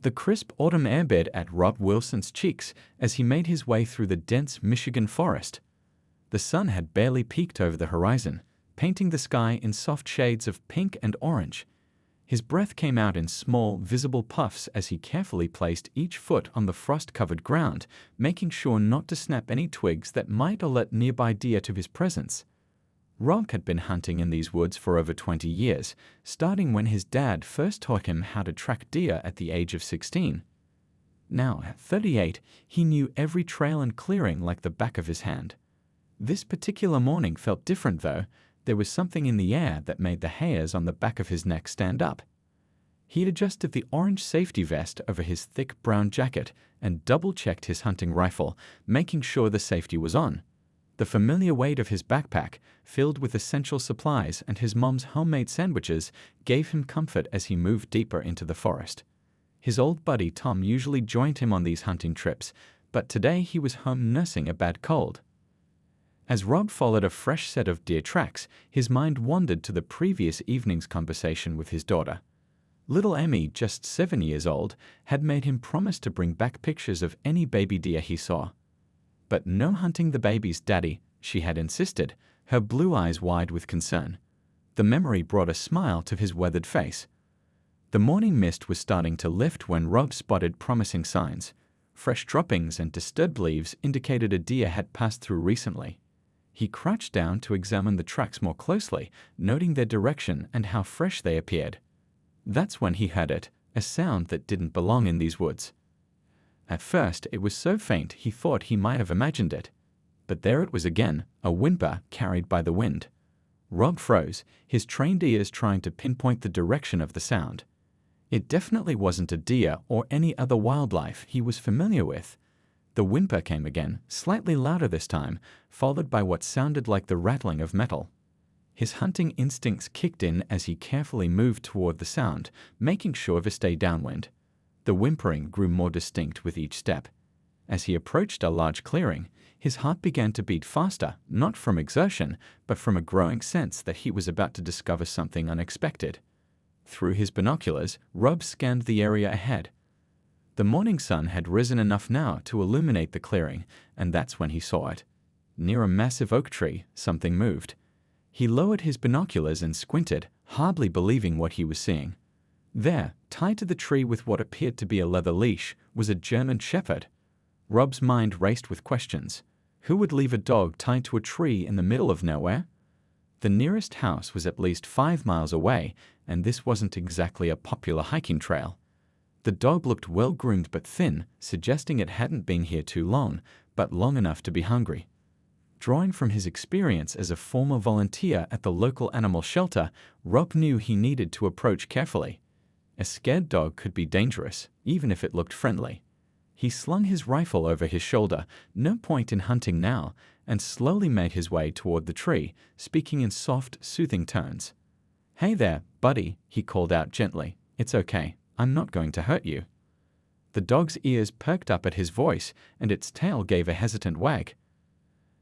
The crisp autumn air bed at Rob Wilson's cheeks as he made his way through the dense Michigan forest. The sun had barely peeked over the horizon, painting the sky in soft shades of pink and orange. His breath came out in small, visible puffs as he carefully placed each foot on the frost-covered ground, making sure not to snap any twigs that might alert nearby deer to his presence. Rob had been hunting in these woods for over 20 years, starting when his dad first taught him how to track deer at the age of 16. Now, at 38, he knew every trail and clearing like the back of his hand. This particular morning felt different, though. There was something in the air that made the hairs on the back of his neck stand up. He'd adjusted the orange safety vest over his thick brown jacket and double-checked his hunting rifle, making sure the safety was on. The familiar weight of his backpack, filled with essential supplies and his mom's homemade sandwiches, gave him comfort as he moved deeper into the forest. His old buddy Tom usually joined him on these hunting trips, but today he was home nursing a bad cold. As Rob followed a fresh set of deer tracks, his mind wandered to the previous evening's conversation with his daughter. Little Emmy, just 7 years old, had made him promise to bring back pictures of any baby deer he saw. But no hunting the babies, Daddy, she had insisted, her blue eyes wide with concern. The memory brought a smile to his weathered face. The morning mist was starting to lift when Rob spotted promising signs. Fresh droppings and disturbed leaves indicated a deer had passed through recently. He crouched down to examine the tracks more closely, noting their direction and how fresh they appeared. That's when he heard it, a sound that didn't belong in these woods. At first, it was so faint he thought he might have imagined it. But there it was again, a whimper carried by the wind. Rob froze, his trained ears trying to pinpoint the direction of the sound. It definitely wasn't a deer or any other wildlife he was familiar with. The whimper came again, slightly louder this time, followed by what sounded like the rattling of metal. His hunting instincts kicked in as he carefully moved toward the sound, making sure to stay downwind. The whimpering grew more distinct with each step. As he approached a large clearing, his heart began to beat faster, not from exertion, but from a growing sense that he was about to discover something unexpected. Through his binoculars, Rob scanned the area ahead. The morning sun had risen enough now to illuminate the clearing, and that's when he saw it. Near a massive oak tree, something moved. He lowered his binoculars and squinted, hardly believing what he was seeing. There, tied to the tree with what appeared to be a leather leash, was a German shepherd. Rob's mind raced with questions. Who would leave a dog tied to a tree in the middle of nowhere? The nearest house was at least 5 miles away, and this wasn't exactly a popular hiking trail. The dog looked well-groomed but thin, suggesting it hadn't been here too long, but long enough to be hungry. Drawing from his experience as a former volunteer at the local animal shelter, Rob knew he needed to approach carefully. A scared dog could be dangerous, even if it looked friendly. He slung his rifle over his shoulder, no point in hunting now, and slowly made his way toward the tree, speaking in soft, soothing tones. "Hey there, buddy," he called out gently. "It's okay. I'm not going to hurt you." The dog's ears perked up at his voice, and its tail gave a hesitant wag.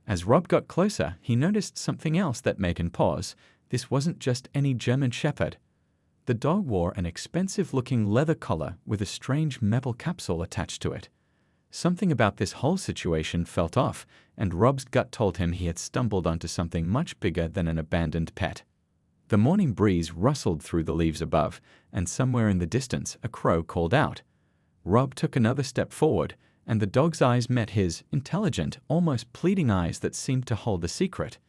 As Rob got closer, he noticed something else that made him pause. This wasn't just any German shepherd. The dog wore an expensive-looking leather collar with a strange metal capsule attached to it. Something about this whole situation felt off, and Rob's gut told him he had stumbled onto something much bigger than an abandoned pet. The morning breeze rustled through the leaves above, and somewhere in the distance a crow called out. Rob took another step forward, and the dog's eyes met his, intelligent, almost pleading eyes that seemed to hold a secret.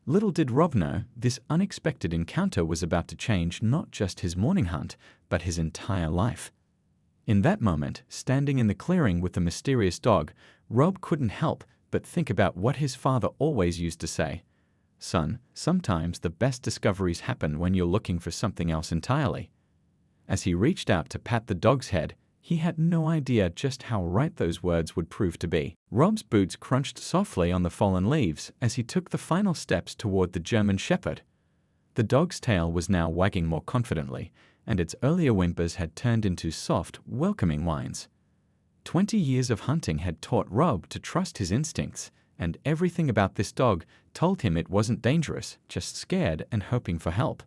Little did Rob know, this unexpected encounter was about to change not just his morning hunt, but his entire life. In that moment, standing in the clearing with the mysterious dog, Rob couldn't help but think about what his father always used to say. "Son, sometimes the best discoveries happen when you're looking for something else entirely." As he reached out to pat the dog's head, he had no idea just how right those words would prove to be. Rob's boots crunched softly on the fallen leaves as he took the final steps toward the German shepherd. The dog's tail was now wagging more confidently, and its earlier whimpers had turned into soft, welcoming whines. 20 years of hunting had taught Rob to trust his instincts, and everything about this dog told him it wasn't dangerous, just scared and hoping for help.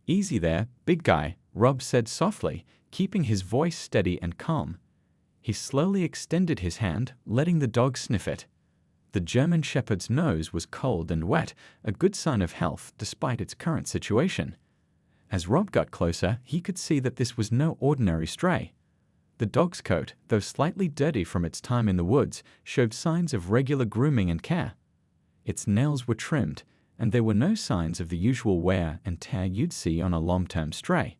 "Easy there, big guy," Rob said softly, keeping his voice steady and calm. He slowly extended his hand, letting the dog sniff it. The German Shepherd's nose was cold and wet, a good sign of health despite its current situation. As Rob got closer, he could see that this was no ordinary stray. The dog's coat, though slightly dirty from its time in the woods, showed signs of regular grooming and care. Its nails were trimmed, and there were no signs of the usual wear and tear you'd see on a long-term stray.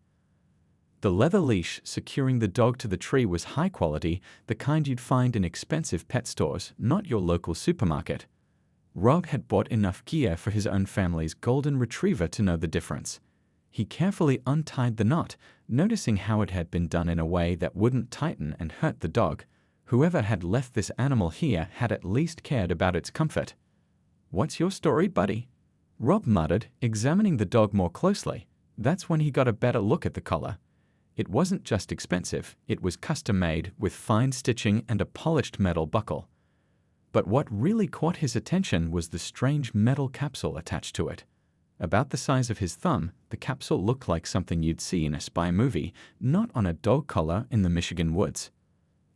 The leather leash securing the dog to the tree was high quality, the kind you'd find in expensive pet stores, not your local supermarket. Rob had bought enough gear for his own family's golden retriever to know the difference. He carefully untied the knot, noticing how it had been done in a way that wouldn't tighten and hurt the dog. Whoever had left this animal here had at least cared about its comfort. "What's your story, buddy?" Rob muttered, examining the dog more closely. That's when he got a better look at the collar. It wasn't just expensive, it was custom-made with fine stitching and a polished metal buckle. But what really caught his attention was the strange metal capsule attached to it. About the size of his thumb, the capsule looked like something you'd see in a spy movie, not on a dog collar in the Michigan woods.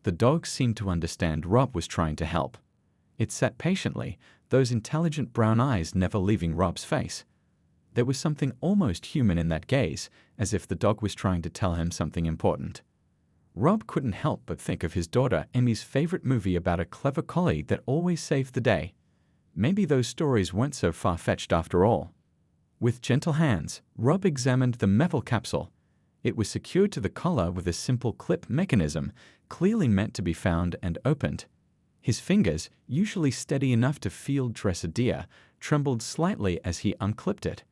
The dog seemed to understand Rob was trying to help. It sat patiently, those intelligent brown eyes never leaving Rob's face. There was something almost human in that gaze, as if the dog was trying to tell him something important. Rob couldn't help but think of his daughter Emmy's favorite movie about a clever collie that always saved the day. Maybe those stories weren't so far-fetched after all. With gentle hands, Rob examined the metal capsule. It was secured to the collar with a simple clip mechanism, clearly meant to be found and opened. His fingers, usually steady enough to field dress a deer, trembled slightly as he unclipped it.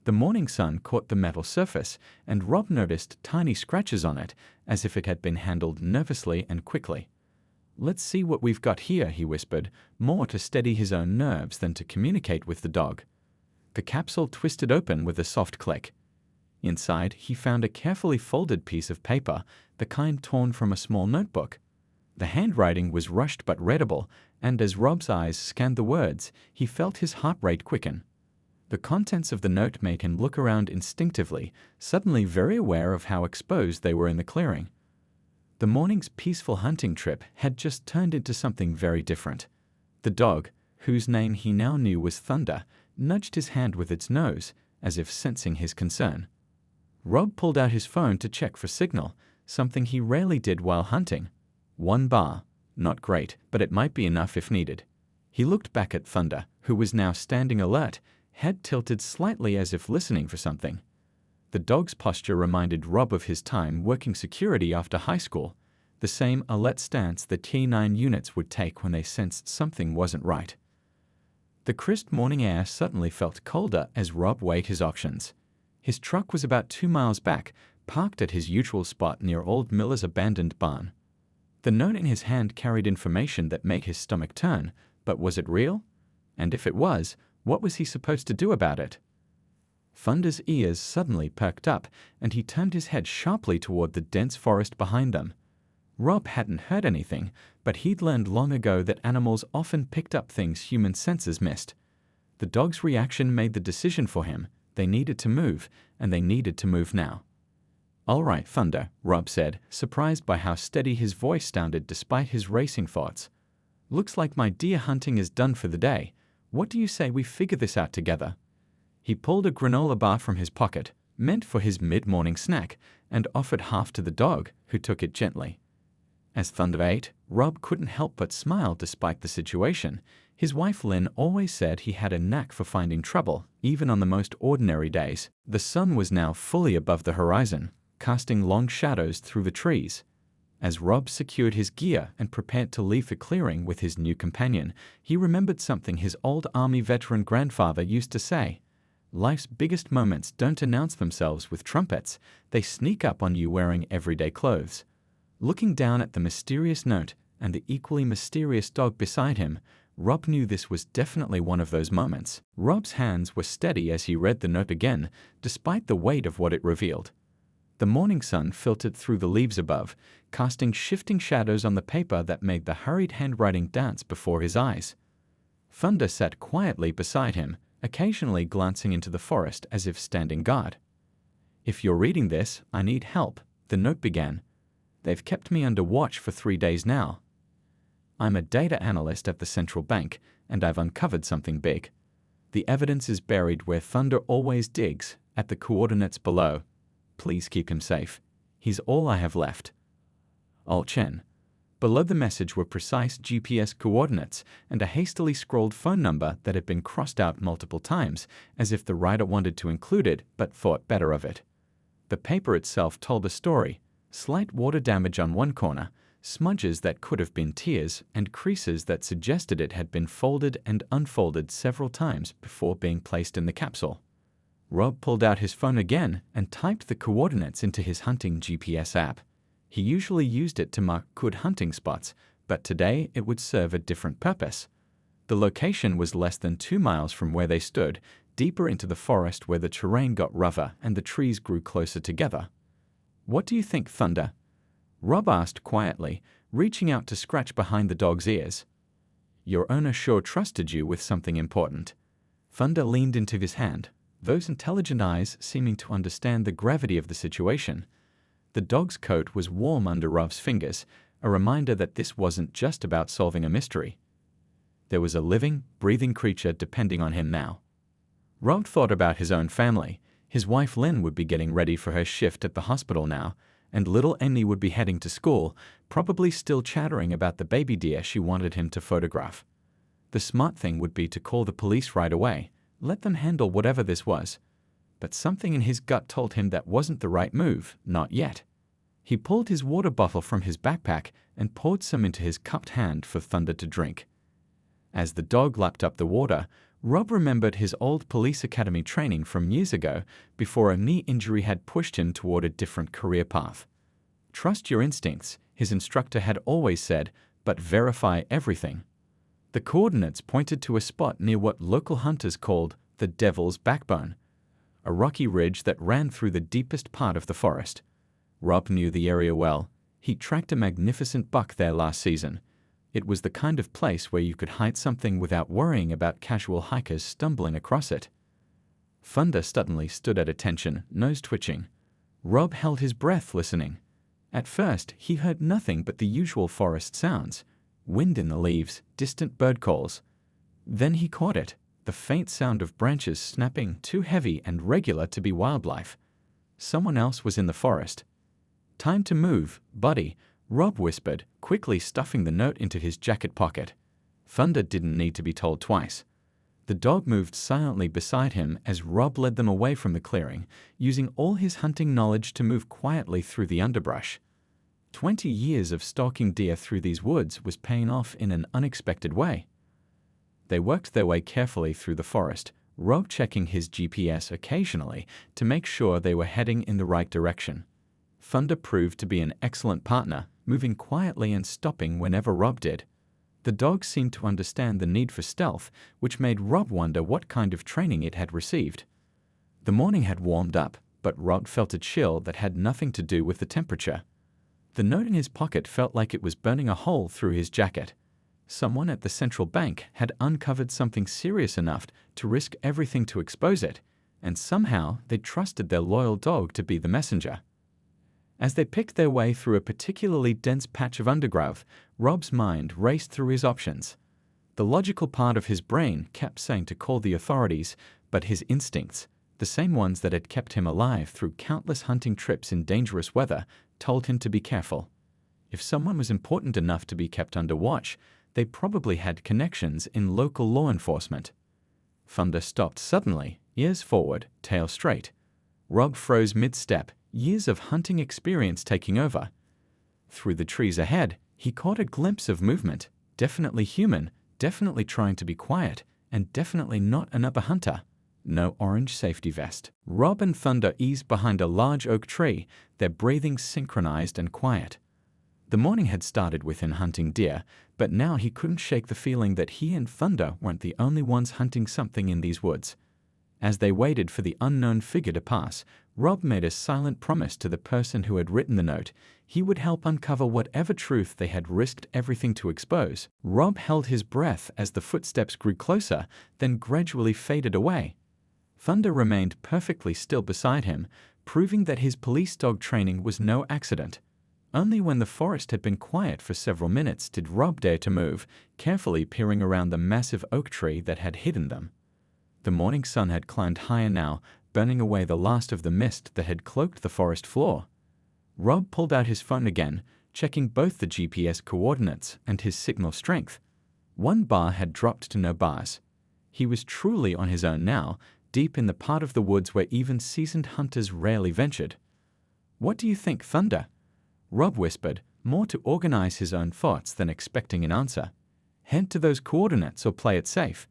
The morning sun caught the metal surface, and Rob noticed tiny scratches on it, as if it had been handled nervously and quickly. "Let's see what we've got here," he whispered, more to steady his own nerves than to communicate with the dog. The capsule twisted open with a soft click. Inside, he found a carefully folded piece of paper, the kind torn from a small notebook. The handwriting was rushed but readable, and as Rob's eyes scanned the words, he felt his heart rate quicken. The contents of the note made him look around instinctively, suddenly very aware of how exposed they were in the clearing. The morning's peaceful hunting trip had just turned into something very different. The dog, whose name he now knew was Thunder, nudged his hand with its nose, as if sensing his concern. Rob pulled out his phone to check for signal, something he rarely did while hunting. 1 bar. Not great, but it might be enough if needed. He looked back at Thunder, who was now standing alert, head tilted slightly as if listening for something. The dog's posture reminded Rob of his time working security after high school, the same alert stance the T9 units would take when they sensed something wasn't right. The crisp morning air suddenly felt colder as Rob weighed his options. His truck was about 2 miles back, parked at his usual spot near old Miller's abandoned barn. The note in his hand carried information that made his stomach turn, but was it real? And if it was, what was he supposed to do about it? Thunder's ears suddenly perked up, and he turned his head sharply toward the dense forest behind them. Rob hadn't heard anything, but he'd learned long ago that animals often picked up things human senses missed. The dog's reaction made the decision for him. They needed to move, and they needed to move now. "All right, Thunder," Rob said, surprised by how steady his voice sounded despite his racing thoughts. "Looks like my deer hunting is done for the day. What do you say we figure this out together?" He pulled a granola bar from his pocket, meant for his mid-morning snack, and offered half to the dog, who took it gently. As Thunder ate, Rob couldn't help but smile despite the situation. His wife Lynn always said he had a knack for finding trouble, even on the most ordinary days. The sun was now fully above the horizon, casting long shadows through the trees. As Rob secured his gear and prepared to leave the clearing with his new companion, he remembered something his old Army veteran grandfather used to say. "Life's biggest moments don't announce themselves with trumpets, they sneak up on you wearing everyday clothes." Looking down at the mysterious note and the equally mysterious dog beside him, Rob knew this was definitely one of those moments. Rob's hands were steady as he read the note again, despite the weight of what it revealed. The morning sun filtered through the leaves above, casting shifting shadows on the paper that made the hurried handwriting dance before his eyes. Thunder sat quietly beside him, occasionally glancing into the forest as if standing guard. "If you're reading this, I need help," The note began, "They've kept me under watch for 3 days now. I'm a data analyst at the central bank, and I've uncovered something big. The evidence is buried where Thunder always digs, at the coordinates below. Please keep him safe. He's all I have left. Ol Chen." Below the message were precise GPS coordinates and a hastily scrawled phone number that had been crossed out multiple times, as if the writer wanted to include it but thought better of it. The paper itself told a story: slight water damage on one corner, smudges that could have been tears, and creases that suggested it had been folded and unfolded several times before being placed in the capsule. Rob pulled out his phone again and typed the coordinates into his hunting GPS app. He usually used it to mark good hunting spots, but today it would serve a different purpose. The location was less than 2 miles from where they stood, deeper into the forest where the terrain got rougher and the trees grew closer together. "What do you think, Thunder?" Rob asked quietly, reaching out to scratch behind the dog's ears. "Your owner sure trusted you with something important." Thunder leaned into his hand, those intelligent eyes seeming to understand the gravity of the situation. The dog's coat was warm under Rob's fingers, a reminder that this wasn't just about solving a mystery. There was a living, breathing creature depending on him now. Rob thought about his own family. His wife Lynn would be getting ready for her shift at the hospital now, and little Emmy would be heading to school, probably still chattering about the baby deer she wanted him to photograph. The smart thing would be to call the police right away, let them handle whatever this was. But something in his gut told him that wasn't the right move, not yet. He pulled his water bottle from his backpack and poured some into his cupped hand for Thunder to drink. As the dog lapped up the water, Rob remembered his old police academy training from years ago before a knee injury had pushed him toward a different career path. Trust your instincts, his instructor had always said, but verify everything. The coordinates pointed to a spot near what local hunters called the Devil's Backbone, a rocky ridge that ran through the deepest part of the forest. Rob knew the area well. He tracked a magnificent buck there last season. It was the kind of place where you could hide something without worrying about casual hikers stumbling across it. Thunder suddenly stood at attention, nose twitching. Rob held his breath listening. At first, he heard nothing but the usual forest sounds: wind in the leaves, distant bird calls. Then he caught it, the faint sound of branches snapping, too heavy and regular to be wildlife. Someone else was in the forest. "Time to move, buddy," Rob whispered, quickly stuffing the note into his jacket pocket. Thunder didn't need to be told twice. The dog moved silently beside him as Rob led them away from the clearing, using all his hunting knowledge to move quietly through the underbrush. 20 years of stalking deer through these woods was paying off in an unexpected way. They worked their way carefully through the forest, Rob checking his GPS occasionally to make sure they were heading in the right direction. Thunder proved to be an excellent partner, moving quietly and stopping whenever Rob did. The dog seemed to understand the need for stealth, which made Rob wonder what kind of training it had received. The morning had warmed up, but Rob felt a chill that had nothing to do with the temperature. The note in his pocket felt like it was burning a hole through his jacket. Someone at the central bank had uncovered something serious enough to risk everything to expose it, and somehow they trusted their loyal dog to be the messenger. As they picked their way through a particularly dense patch of undergrowth, Rob's mind raced through his options. The logical part of his brain kept saying to call the authorities, but his instincts, the same ones that had kept him alive through countless hunting trips in dangerous weather, told him to be careful. If someone was important enough to be kept under watch, they probably had connections in local law enforcement. Thunder stopped suddenly, ears forward, tail straight. Rob froze mid-step, years of hunting experience taking over. Through the trees ahead, he caught a glimpse of movement, definitely human, definitely trying to be quiet, and definitely not another hunter. No orange safety vest. Rob and Thunder eased behind a large oak tree, their breathing synchronized and quiet. The morning had started with him hunting deer, but now he couldn't shake the feeling that he and Thunder weren't the only ones hunting something in these woods. As they waited for the unknown figure to pass, Rob made a silent promise to the person who had written the note. He would help uncover whatever truth they had risked everything to expose. Rob held his breath as the footsteps grew closer, then gradually faded away. Thunder remained perfectly still beside him, proving that his police dog training was no accident. Only when the forest had been quiet for several minutes did Rob dare to move, carefully peering around the massive oak tree that had hidden them. The morning sun had climbed higher now, burning away the last of the mist that had cloaked the forest floor. Rob pulled out his phone again, checking both the GPS coordinates and his signal strength. One bar had dropped to no bars. He was truly on his own now, deep in the part of the woods where even seasoned hunters rarely ventured. "What do you think, Thunder?" Rob whispered, more to organize his own thoughts than expecting an answer. "Head to those coordinates or play it safe."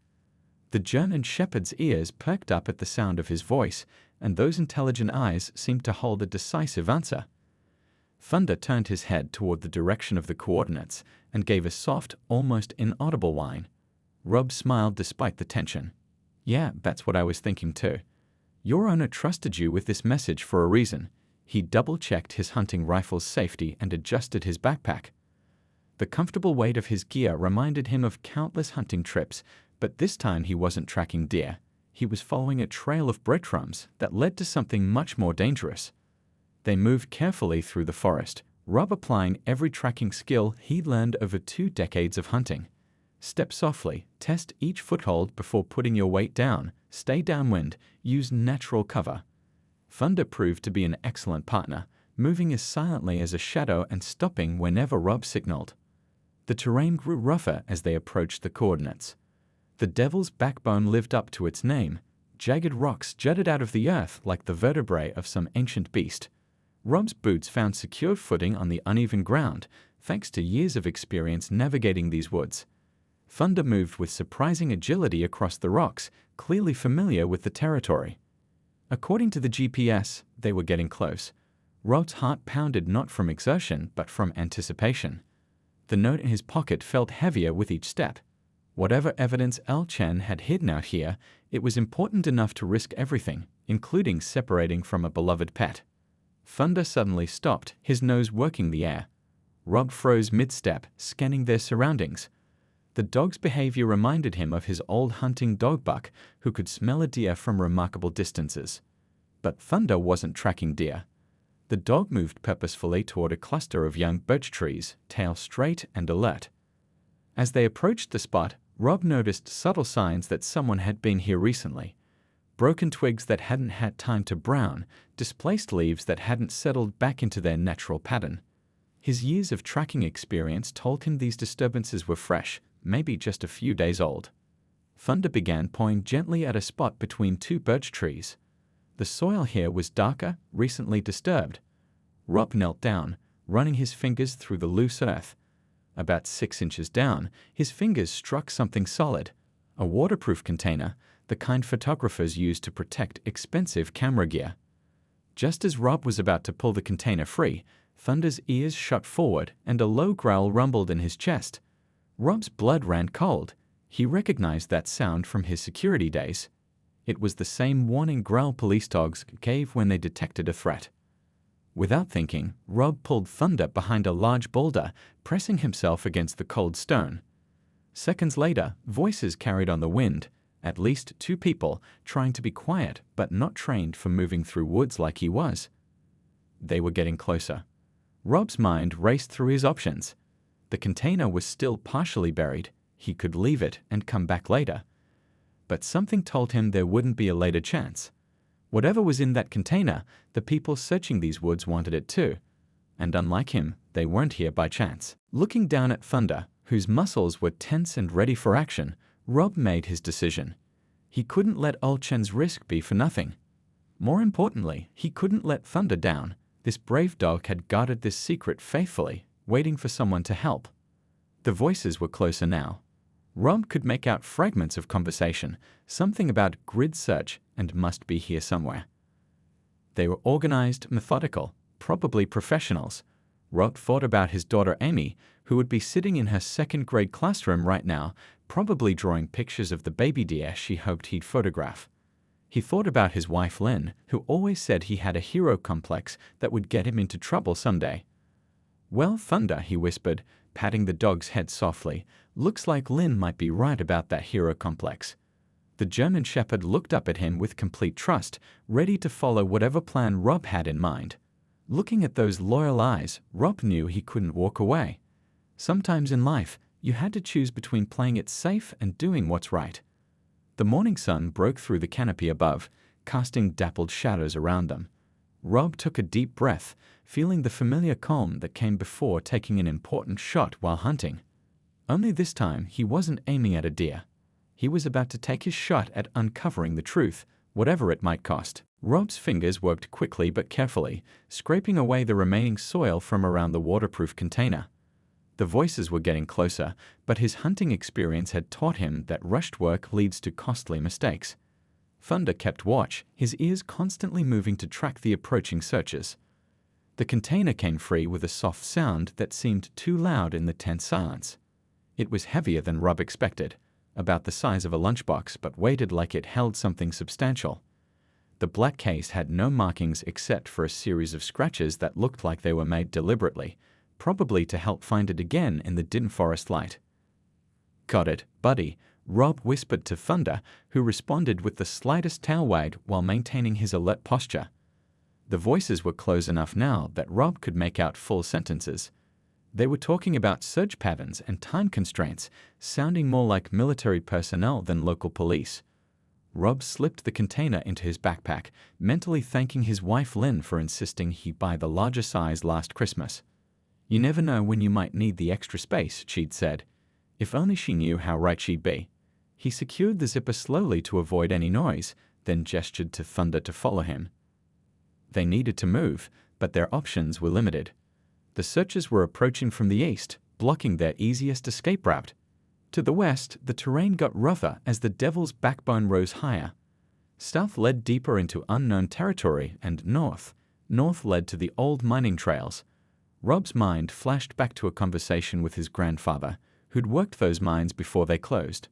The German shepherd's ears perked up at the sound of his voice, and those intelligent eyes seemed to hold a decisive answer. Thunder turned his head toward the direction of the coordinates and gave a soft, almost inaudible whine. Rob smiled despite the tension. "Yeah, that's what I was thinking too. Your owner trusted you with this message for a reason." He double-checked his hunting rifle's safety and adjusted his backpack. The comfortable weight of his gear reminded him of countless hunting trips, but this time he wasn't tracking deer. He was following a trail of breadcrumbs that led to something much more dangerous. They moved carefully through the forest, Rob applying every tracking skill he'd learned over 2 decades of hunting. Step softly, test each foothold before putting your weight down, stay downwind, use natural cover. Thunder proved to be an excellent partner, moving as silently as a shadow and stopping whenever Rob signaled. The terrain grew rougher as they approached the coordinates. The Devil's Backbone lived up to its name. Jagged rocks jutted out of the earth like the vertebrae of some ancient beast. Rob's boots found secure footing on the uneven ground, thanks to years of experience navigating these woods. Thunder moved with surprising agility across the rocks, clearly familiar with the territory. According to the GPS, they were getting close. Rob's heart pounded not from exertion, but from anticipation. The note in his pocket felt heavier with each step. Whatever evidence El Chen had hidden out here, it was important enough to risk everything, including separating from a beloved pet. Thunder suddenly stopped, his nose working the air. Rob froze mid-step, scanning their surroundings. The dog's behavior reminded him of his old hunting dog Buck, who could smell a deer from remarkable distances. But Thunder wasn't tracking deer. The dog moved purposefully toward a cluster of young birch trees, tail straight and alert. As they approached the spot, Rob noticed subtle signs that someone had been here recently. Broken twigs that hadn't had time to brown, displaced leaves that hadn't settled back into their natural pattern. His years of tracking experience told him these disturbances were fresh, maybe just a few days old. Thunder began pawing gently at a spot between 2 birch trees. The soil here was darker, recently disturbed. Rob knelt down, running his fingers through the loose earth. About 6 inches down, his fingers struck something solid, a waterproof container, the kind photographers use to protect expensive camera gear. Just as Rob was about to pull the container free, Thunder's ears shot forward and a low growl rumbled in his chest. Rob's blood ran cold. He recognized that sound from his security days. It was the same warning growl police dogs gave when they detected a threat. Without thinking, Rob pulled Thunder behind a large boulder, pressing himself against the cold stone. Seconds later, voices carried on the wind, at least 2 people trying to be quiet but not trained for moving through woods like he was. They were getting closer. Rob's mind raced through his options. The container was still partially buried. He could leave it and come back later. But something told him there wouldn't be a later chance. Whatever was in that container, the people searching these woods wanted it too. And unlike him, they weren't here by chance. Looking down at Thunder, whose muscles were tense and ready for action, Rob made his decision. He couldn't let El Chen's risk be for nothing. More importantly, he couldn't let Thunder down. This brave dog had guarded this secret faithfully, waiting for someone to help. The voices were closer now. Rob could make out fragments of conversation, something about grid search and must be here somewhere. They were organized, methodical, probably professionals. Rob thought about his daughter Amy, who would be sitting in her 2nd grade classroom right now, probably drawing pictures of the baby deer she hoped he'd photograph. He thought about his wife Lynn, who always said he had a hero complex that would get him into trouble someday. "Well, Thunder," he whispered, patting the dog's head softly, "looks like Lynn might be right about that hero complex." The German Shepherd looked up at him with complete trust, ready to follow whatever plan Rob had in mind. Looking at those loyal eyes, Rob knew he couldn't walk away. Sometimes in life, you had to choose between playing it safe and doing what's right. The morning sun broke through the canopy above, casting dappled shadows around them. Rob took a deep breath, feeling the familiar calm that came before taking an important shot while hunting. Only this time, he wasn't aiming at a deer. He was about to take his shot at uncovering the truth, whatever it might cost. Rob's fingers worked quickly but carefully, scraping away the remaining soil from around the waterproof container. The voices were getting closer, but his hunting experience had taught him that rushed work leads to costly mistakes. Thunder kept watch, his ears constantly moving to track the approaching searchers. The container came free with a soft sound that seemed too loud in the tense silence. It was heavier than Rob expected, about the size of a lunchbox, but weighted like it held something substantial. The black case had no markings except for a series of scratches that looked like they were made deliberately, probably to help find it again in the dim forest light. "Got it, buddy," Rob whispered to Thunder, who responded with the slightest tail wag while maintaining his alert posture. The voices were close enough now that Rob could make out full sentences. They were talking about search patterns and time constraints, sounding more like military personnel than local police. Rob slipped the container into his backpack, mentally thanking his wife Lynn for insisting he buy the larger size last Christmas. "You never know when you might need the extra space," she'd said. If only she knew how right she'd be. He secured the zipper slowly to avoid any noise, then gestured to Thunder to follow him. They needed to move, but their options were limited. The searchers were approaching from the east, blocking their easiest escape route. To the west, the terrain got rougher as the Devil's Backbone rose higher. South led deeper into unknown territory, and north led to the old mining trails. Rob's mind flashed back to a conversation with his grandfather, who'd worked those mines before they closed.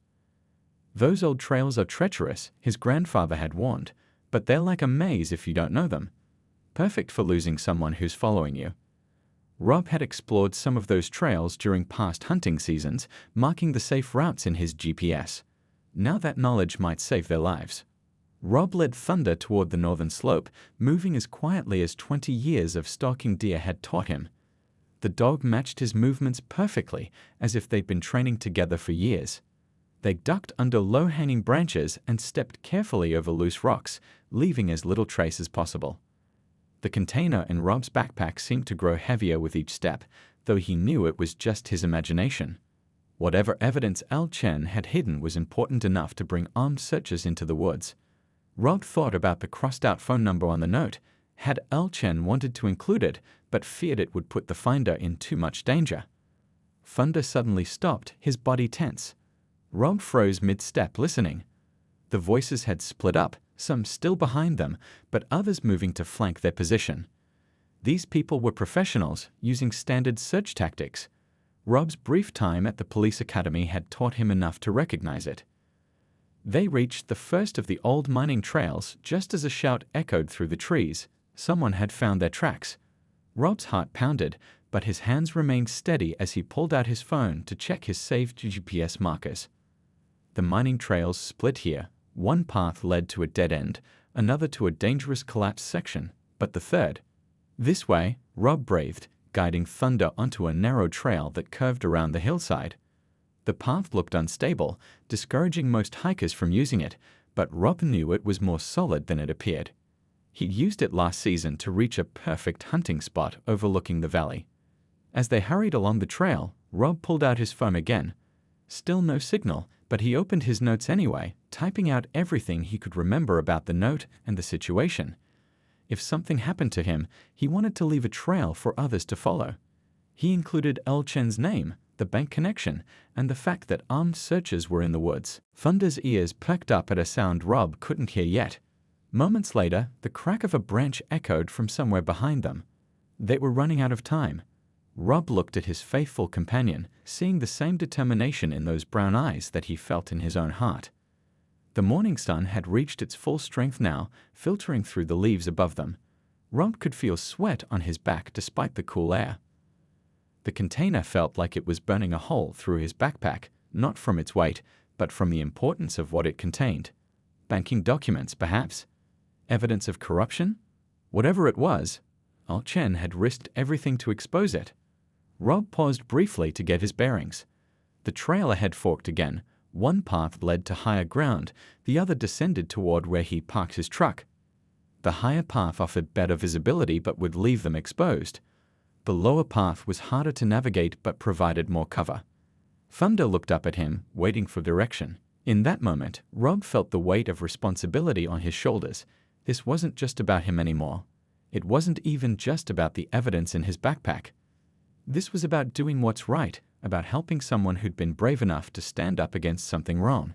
"Those old trails are treacherous," his grandfather had warned, "but they're like a maze if you don't know them. Perfect for losing someone who's following you." Rob had explored some of those trails during past hunting seasons, marking the safe routes in his GPS. Now that knowledge might save their lives. Rob led Thunder toward the northern slope, moving as quietly as 20 years of stalking deer had taught him. The dog matched his movements perfectly, as if they'd been training together for years. They ducked under low-hanging branches and stepped carefully over loose rocks, leaving as little trace as possible. The container in Rob's backpack seemed to grow heavier with each step, though he knew it was just his imagination. Whatever evidence Al Chen had hidden was important enough to bring armed searchers into the woods. Rob thought about the crossed-out phone number on the note. Had Al Chen wanted to include it, but feared it would put the finder in too much danger. Thunder suddenly stopped, his body tense. Rob froze mid-step, listening. The voices had split up, some still behind them, but others moving to flank their position. These people were professionals, using standard search tactics. Rob's brief time at the police academy had taught him enough to recognize it. They reached the first of the old mining trails just as a shout echoed through the trees. Someone had found their tracks. Rob's heart pounded, but his hands remained steady as he pulled out his phone to check his saved GPS markers. The mining trails split here. One path led to a dead end, another to a dangerous collapsed section, but the third. "This way," Rob breathed, guiding Thunder onto a narrow trail that curved around the hillside. The path looked unstable, discouraging most hikers from using it, but Rob knew it was more solid than it appeared. He'd used it last season to reach a perfect hunting spot overlooking the valley. As they hurried along the trail, Rob pulled out his phone again. Still no signal, but he opened his notes anyway, typing out everything he could remember about the note and the situation. If something happened to him, he wanted to leave a trail for others to follow. He included Al Chen's name, the bank connection, and the fact that armed searchers were in the woods. Thunder's ears perked up at a sound Rob couldn't hear yet. Moments later, the crack of a branch echoed from somewhere behind them. They were running out of time. Rob looked at his faithful companion, seeing the same determination in those brown eyes that he felt in his own heart. The morning sun had reached its full strength now, filtering through the leaves above them. Rob could feel sweat on his back despite the cool air. The container felt like it was burning a hole through his backpack, not from its weight, but from the importance of what it contained. Banking documents, perhaps? Evidence of corruption? Whatever it was, Al Chen had risked everything to expose it. Rob paused briefly to get his bearings. The trail ahead forked again. One path led to higher ground, the other descended toward where he parked his truck. The higher path offered better visibility but would leave them exposed. The lower path was harder to navigate but provided more cover. Thunder looked up at him, waiting for direction. In that moment, Rob felt the weight of responsibility on his shoulders. This wasn't just about him anymore. It wasn't even just about the evidence in his backpack. This was about doing what's right, about helping someone who'd been brave enough to stand up against something wrong.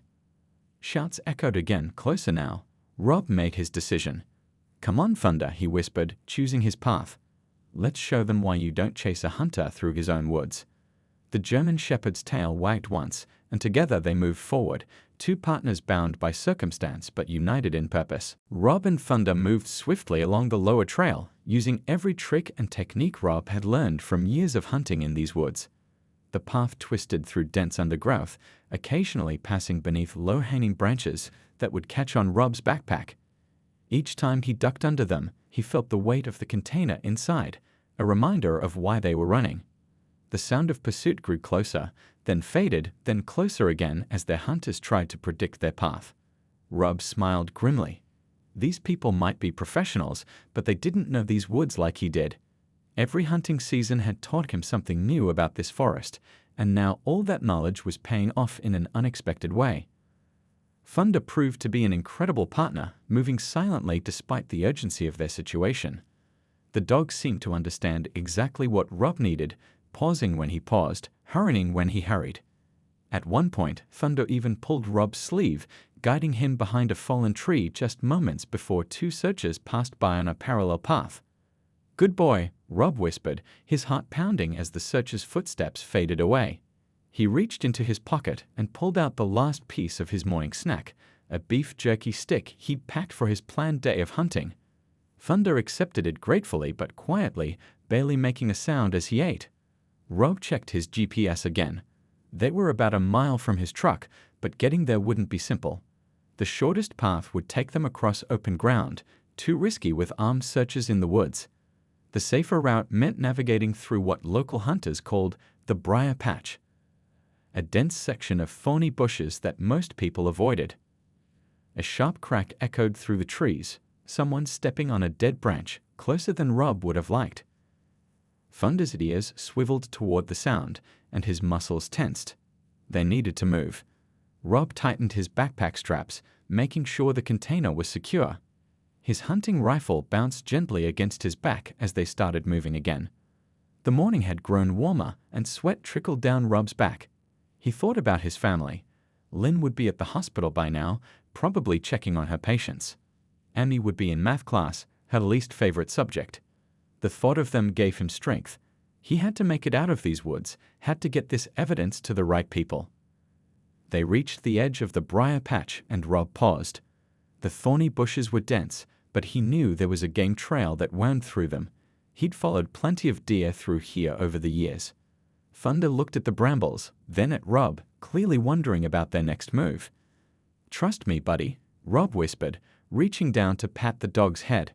Shouts echoed again, closer now. Rob made his decision. "Come on, Thunder," he whispered, choosing his path. "Let's show them why you don't chase a hunter through his own woods." The German shepherd's tail wagged once, and together they moved forward, two partners bound by circumstance but united in purpose. Rob and Thunder moved swiftly along the lower trail, using every trick and technique Rob had learned from years of hunting in these woods. The path twisted through dense undergrowth, occasionally passing beneath low-hanging branches that would catch on Rob's backpack. Each time he ducked under them, he felt the weight of the container inside, a reminder of why they were running. The sound of pursuit grew closer, then faded, then closer again as their hunters tried to predict their path. Rob smiled grimly. These people might be professionals, but they didn't know these woods like he did. Every hunting season had taught him something new about this forest, and now all that knowledge was paying off in an unexpected way. Thunder proved to be an incredible partner, moving silently despite the urgency of their situation. The dog seemed to understand exactly what Rob needed, pausing when he paused, hurrying when he hurried. At one point, Thunder even pulled Rob's sleeve, guiding him behind a fallen tree just moments before two searchers passed by on a parallel path. "Good boy," Rob whispered, his heart pounding as the searchers' footsteps faded away. He reached into his pocket and pulled out the last piece of his morning snack, a beef jerky stick he'd packed for his planned day of hunting. Thunder accepted it gratefully but quietly, barely making a sound as he ate. Rob checked his GPS again. They were about a mile from his truck, but getting there wouldn't be simple. The shortest path would take them across open ground, too risky with armed searchers in the woods. The safer route meant navigating through what local hunters called the briar patch, a dense section of thorny bushes that most people avoided. A sharp crack echoed through the trees, someone stepping on a dead branch, closer than Rob would have liked. Thunder's ears swiveled toward the sound, and his muscles tensed. They needed to move. Rob tightened his backpack straps, making sure the container was secure. His hunting rifle bounced gently against his back as they started moving again. The morning had grown warmer, and sweat trickled down Rob's back. He thought about his family. Lynn would be at the hospital by now, probably checking on her patients. Amy would be in math class, her least favorite subject. The thought of them gave him strength. He had to make it out of these woods, had to get this evidence to the right people. They reached the edge of the briar patch, and Rob paused. The thorny bushes were dense, but he knew there was a game trail that wound through them. He'd followed plenty of deer through here over the years. Thunder looked at the brambles, then at Rob, clearly wondering about their next move. "Trust me, buddy," Rob whispered, reaching down to pat the dog's head.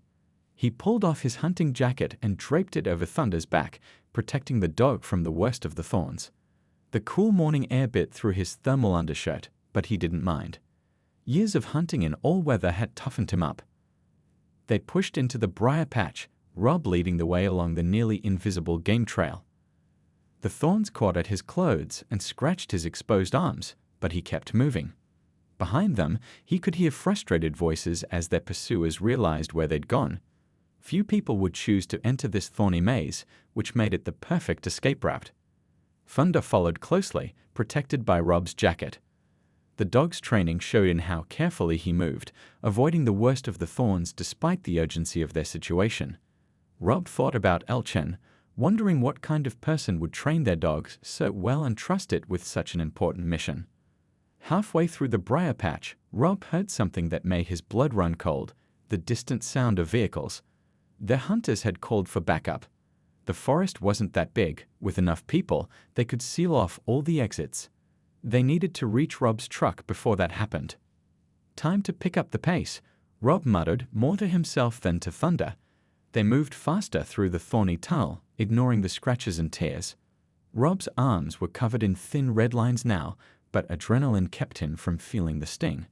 He pulled off his hunting jacket and draped it over Thunder's back, protecting the dog from the worst of the thorns. The cool morning air bit through his thermal undershirt, but he didn't mind. Years of hunting in all weather had toughened him up. They pushed into the briar patch, Rob leading the way along the nearly invisible game trail. The thorns caught at his clothes and scratched his exposed arms, but he kept moving. Behind them, he could hear frustrated voices as their pursuers realized where they'd gone. Few people would choose to enter this thorny maze, which made it the perfect escape route. Thunder followed closely, protected by Rob's jacket. The dog's training showed in how carefully he moved, avoiding the worst of the thorns despite the urgency of their situation. Rob thought about Al Chen, wondering what kind of person would train their dogs so well and trust it with such an important mission. Halfway through the briar patch, Rob heard something that made his blood run cold, the distant sound of vehicles. Their hunters had called for backup. The forest wasn't that big. With enough people, they could seal off all the exits. They needed to reach Rob's truck before that happened. "Time to pick up the pace," Rob muttered, more to himself than to Thunder. They moved faster through the thorny tunnel, ignoring the scratches and tears. Rob's arms were covered in thin red lines now, but adrenaline kept him from feeling the sting.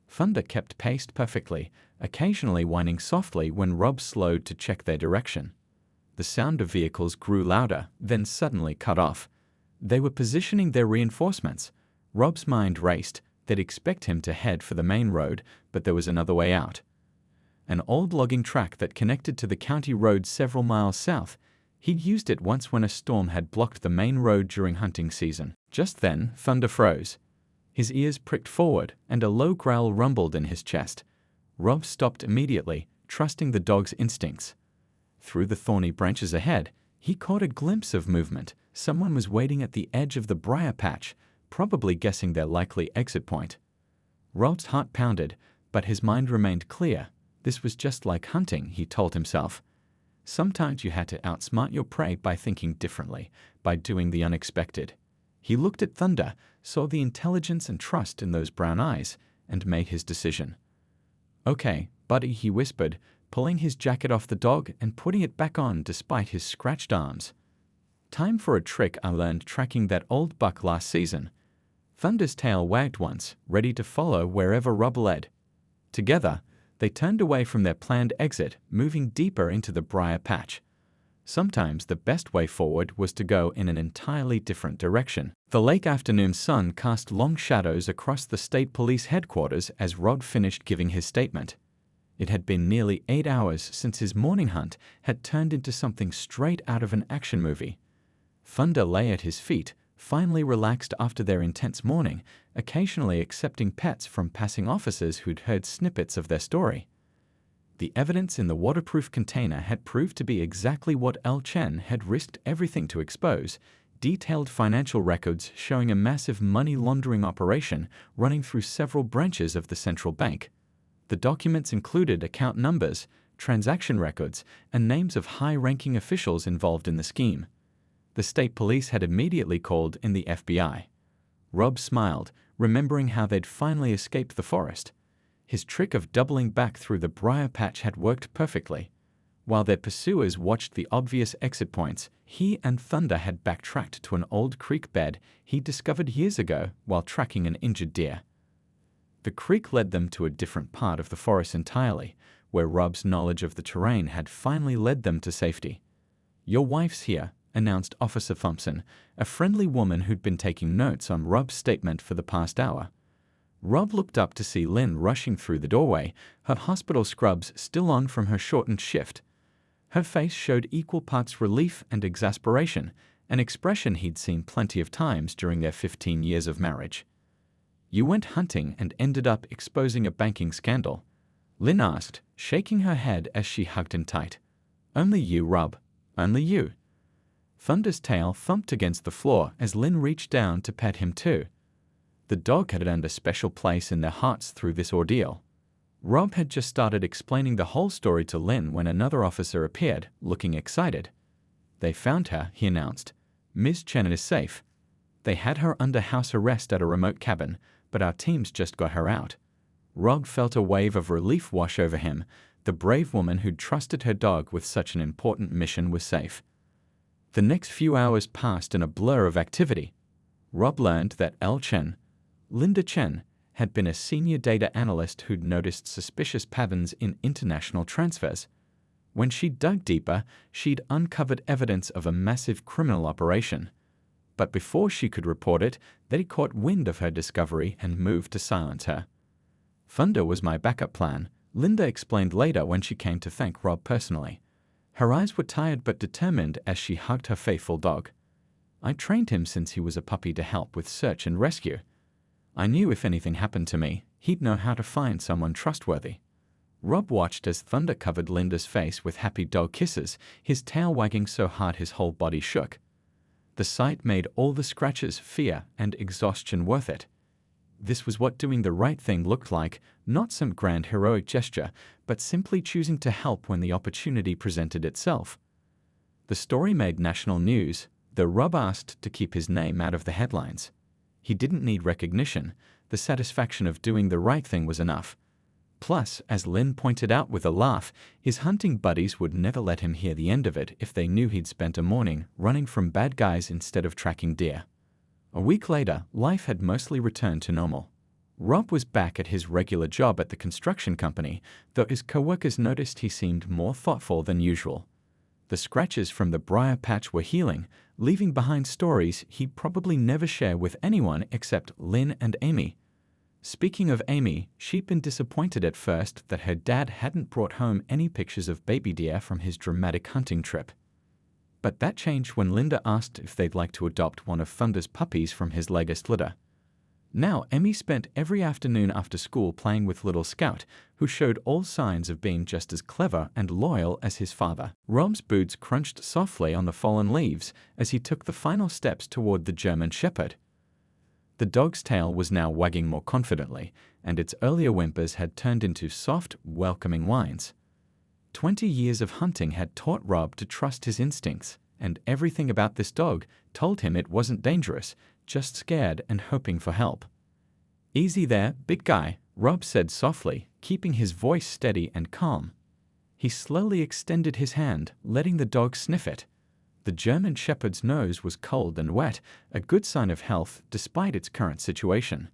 Thunder kept pace perfectly, occasionally whining softly when Rob slowed to check their direction. The sound of vehicles grew louder, then suddenly cut off. They were positioning their reinforcements. Rob's mind raced. They'd expect him to head for the main road, but there was another way out. An old logging track that connected to the county road several miles south. He'd used it once when a storm had blocked the main road during hunting season. Just then, Thunder froze. His ears pricked forward, and a low growl rumbled in his chest. Rob stopped immediately, trusting the dog's instincts. Through the thorny branches ahead, he caught a glimpse of movement. Someone was waiting at the edge of the briar patch, probably guessing their likely exit point. Rob's heart pounded, but his mind remained clear. This was just like hunting, he told himself. Sometimes you had to outsmart your prey by thinking differently, by doing the unexpected. He looked at Thunder, saw the intelligence and trust in those brown eyes, and made his decision. "Okay, buddy," he whispered, pulling his jacket off the dog and putting it back on despite his scratched arms. "Time for a trick I learned tracking that old buck last season." Thunder's tail wagged once, ready to follow wherever Rob led. Together, they turned away from their planned exit, moving deeper into the briar patch. Sometimes the best way forward was to go in an entirely different direction. The late afternoon sun cast long shadows across the state police headquarters as Rob finished giving his statement. It had been nearly 8 hours since his morning hunt had turned into something straight out of an action movie. Thunder lay at his feet, finally relaxed after their intense morning, occasionally accepting pets from passing officers who'd heard snippets of their story. The evidence in the waterproof container had proved to be exactly what El Chen had risked everything to expose: detailed financial records showing a massive money laundering operation running through several branches of the central bank. The documents included account numbers, transaction records, and names of high-ranking officials involved in the scheme. The state police had immediately called in the FBI. Rob smiled, remembering how they'd finally escaped the forest. His trick of doubling back through the briar patch had worked perfectly. While their pursuers watched the obvious exit points, he and Thunder had backtracked to an old creek bed he'd discovered years ago while tracking an injured deer. The creek led them to a different part of the forest entirely, where Rob's knowledge of the terrain had finally led them to safety. "Your wife's here," announced Officer Thompson, a friendly woman who'd been taking notes on Rob's statement for the past hour. Rob looked up to see Lynn rushing through the doorway, her hospital scrubs still on from her shortened shift. Her face showed equal parts relief and exasperation, an expression he'd seen plenty of times during their 15 years of marriage. "You went hunting and ended up exposing a banking scandal?" Lynn asked, shaking her head as she hugged him tight. "Only you, Rob. Only you." Thunder's tail thumped against the floor as Lynn reached down to pet him too. The dog had earned a special place in their hearts through this ordeal. Rob had just started explaining the whole story to Lynn when another officer appeared, looking excited. "They found her," he announced. "Ms. Chen is safe. They had her under house arrest at a remote cabin, but our teams just got her out." Rob felt a wave of relief wash over him. The brave woman who'd trusted her dog with such an important mission was safe. The next few hours passed in a blur of activity. Rob learned that El Chen, Linda Chen, had been a senior data analyst who'd noticed suspicious patterns in international transfers. When she dug deeper, she'd uncovered evidence of a massive criminal operation. But before she could report it, they caught wind of her discovery and moved to silence her. "Thunder was my backup plan," Linda explained later when she came to thank Rob personally. Her eyes were tired but determined as she hugged her faithful dog. "I trained him since he was a puppy to help with search and rescue. I knew if anything happened to me, he'd know how to find someone trustworthy." Rob watched as Thunder covered Linda's face with happy dog kisses, his tail wagging so hard his whole body shook. The sight made all the scratches, fear, and exhaustion worth it. This was what doing the right thing looked like, not some grand heroic gesture, but simply choosing to help when the opportunity presented itself. The story made national news, though Rob asked to keep his name out of the headlines. He didn't need recognition. The satisfaction of doing the right thing was enough. Plus, as Lynn pointed out with a laugh, his hunting buddies would never let him hear the end of it if they knew he'd spent a morning running from bad guys instead of tracking deer. A week later, life had mostly returned to normal. Rob was back at his regular job at the construction company, though his coworkers noticed he seemed more thoughtful than usual. The scratches from the briar patch were healing, leaving behind stories he'd probably never share with anyone except Lynn and Amy. Speaking of Amy, she'd been disappointed at first that her dad hadn't brought home any pictures of baby deer from his dramatic hunting trip. But that changed when Linda asked if they'd like to adopt one of Thunder's puppies from his latest litter. Now, Emmy spent every afternoon after school playing with little Scout, who showed all signs of being just as clever and loyal as his father. Rob's boots crunched softly on the fallen leaves as he took the final steps toward the German Shepherd. The dog's tail was now wagging more confidently, and its earlier whimpers had turned into soft, welcoming whines. 20 years of hunting had taught Rob to trust his instincts, and everything about this dog told him it wasn't dangerous, just scared and hoping for help. "Easy there, big guy," Rob said softly, keeping his voice steady and calm. He slowly extended his hand, letting the dog sniff it. The German Shepherd's nose was cold and wet, a good sign of health despite its current situation.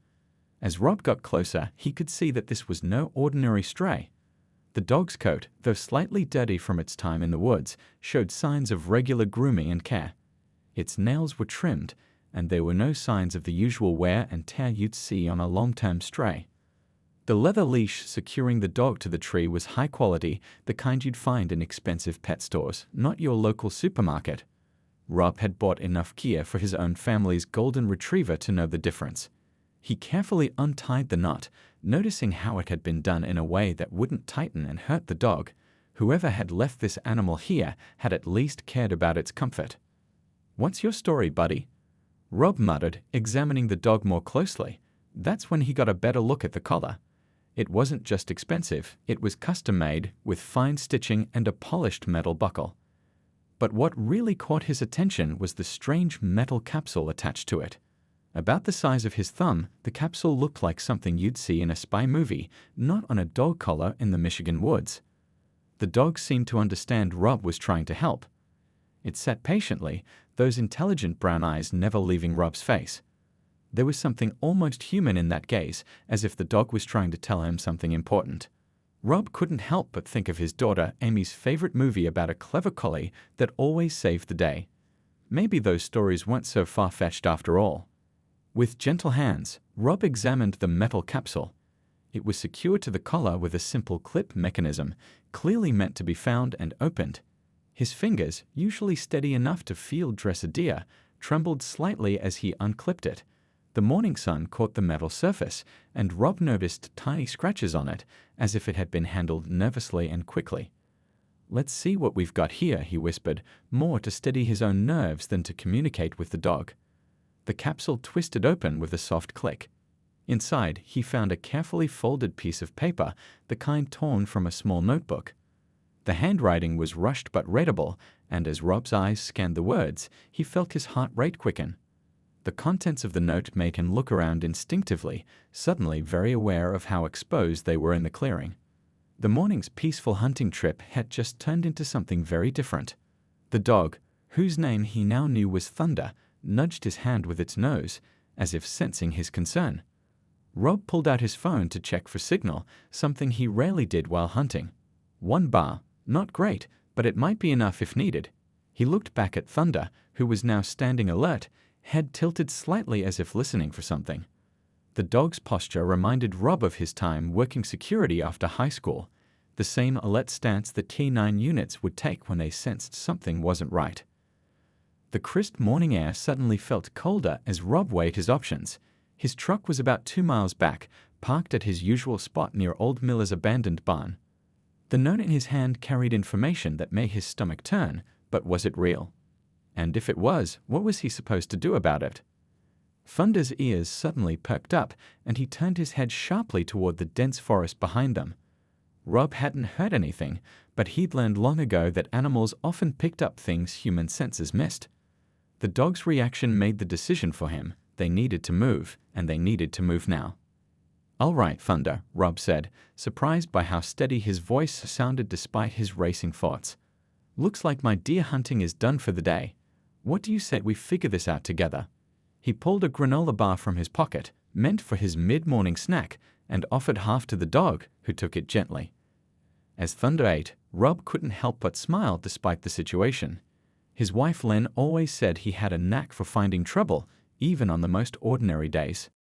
As Rob got closer, he could see that this was no ordinary stray. The dog's coat, though slightly dirty from its time in the woods, showed signs of regular grooming and care. Its nails were trimmed, and there were no signs of the usual wear and tear you'd see on a long-term stray. The leather leash securing the dog to the tree was high quality, the kind you'd find in expensive pet stores, not your local supermarket. Rob had bought enough gear for his own family's golden retriever to know the difference. He carefully untied the knot, noticing how it had been done in a way that wouldn't tighten and hurt the dog. Whoever had left this animal here had at least cared about its comfort. "What's your story, buddy?" Rob muttered, examining the dog more closely. That's when he got a better look at the collar. It wasn't just expensive, it was custom-made, with fine stitching and a polished metal buckle. But what really caught his attention was the strange metal capsule attached to it. About the size of his thumb, the capsule looked like something you'd see in a spy movie, not on a dog collar in the Michigan woods. The dog seemed to understand Rob was trying to help. It sat patiently, those intelligent brown eyes never leaving Rob's face. There was something almost human in that gaze, as if the dog was trying to tell him something important. Rob couldn't help but think of his daughter Amy's favorite movie about a clever collie that always saved the day. Maybe those stories weren't so far-fetched after all. With gentle hands, Rob examined the metal capsule. It was secured to the collar with a simple clip mechanism, clearly meant to be found and opened. His fingers, usually steady enough to field dress a deer, trembled slightly as he unclipped it. The morning sun caught the metal surface, and Rob noticed tiny scratches on it, as if it had been handled nervously and quickly. "Let's see what we've got here," he whispered, more to steady his own nerves than to communicate with the dog. The capsule twisted open with a soft click. Inside, he found a carefully folded piece of paper, the kind torn from a small notebook. The handwriting was rushed but readable, and as Rob's eyes scanned the words, he felt his heart rate quicken. The contents of the note made him look around instinctively, suddenly very aware of how exposed they were in the clearing. The morning's peaceful hunting trip had just turned into something very different. The dog, whose name he now knew was Thunder, nudged his hand with its nose, as if sensing his concern. Rob pulled out his phone to check for signal, something he rarely did while hunting. 1 bar, not great, but it might be enough if needed. He looked back at Thunder, who was now standing alert, head tilted slightly as if listening for something. The dog's posture reminded Rob of his time working security after high school, the same alert stance that K9 units would take when they sensed something wasn't right. The crisp morning air suddenly felt colder as Rob weighed his options. His truck was about 2 miles back, parked at his usual spot near Old Miller's abandoned barn. The note in his hand carried information that made his stomach turn, but was it real? And if it was, what was he supposed to do about it? Thunder's ears suddenly perked up, and he turned his head sharply toward the dense forest behind them. Rob hadn't heard anything, but he'd learned long ago that animals often picked up things human senses missed. The dog's reaction made the decision for him. They needed to move, and they needed to move now. "All right, Thunder," Rob said, surprised by how steady his voice sounded despite his racing thoughts. "Looks like my deer hunting is done for the day. What do you say we figure this out together?" He pulled a granola bar from his pocket, meant for his mid-morning snack, and offered half to the dog, who took it gently. As Thunder ate, Rob couldn't help but smile despite the situation. His wife Len always said he had a knack for finding trouble, even on the most ordinary days.